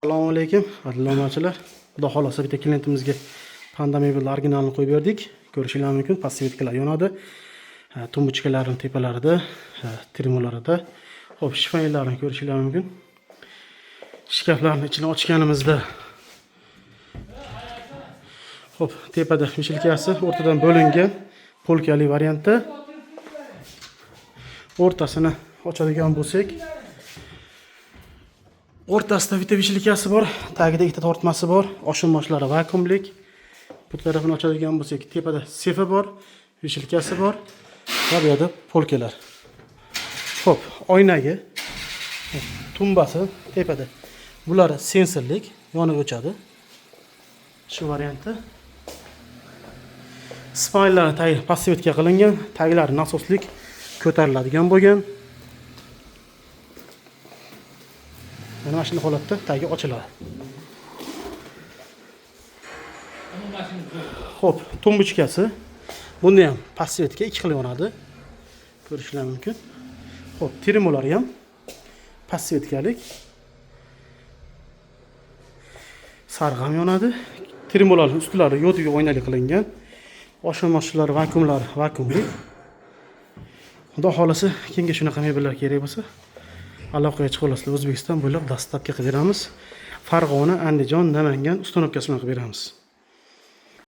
Assalomu alaykum, adlomachilar. Xudo xolasa bitta klientimizga Panda mebel originalini qo'yib berdik. Ko'rishingiz mumkin, passivitkalar yonadi. Tumbuchkalarining tepalarida, trimolarida. Xo'p, shifaylarni ko'rishingiz mumkin. Shkaflarning ichini ochganimizda xo'p, tepada mishilkasi o'rtadan bo'lingan polkali variantda. O'rtasini ochadigan bo'lsak, o'rtasida bitta vishilkasi bor, tagida ikkita tortmasi bor, oshunmoshlari vakuumlik. Bu tarafini ochadigan bo'lsak, tepada sefi bor, vishilkasi bor va bu yerda polkalar. Xo'p, oynagi, tumbasi tepada. Bular sensorlik, yonib o'chadi. Shu variantda. Spaynlar tagi passivitka qilingan, taglari nasoslik ko'tariladigan bo'lgan. Mana shunday holatda tagi ochiladi. Xo'p, tumbuchkasi. Bunda ham passivitka 2 xil yonadi. Ko'rishingiz mumkin. Xo'p, trimolar ham passivitkalik. Sarg'am yonadi. Trimolarning ustlari yo'tiga oynali qilingan. Oshunmoshlar, vakuumlar vakuumli. Xudo xolasa, kimga shunaqa mebellar kerak bo'lsa, aloqaga chiqasizlar. O'zbekiston bo'ylab dastlabki qilib beramiz. Farg'ona, Andijon, Namangan ustanobkasini qilib beramiz.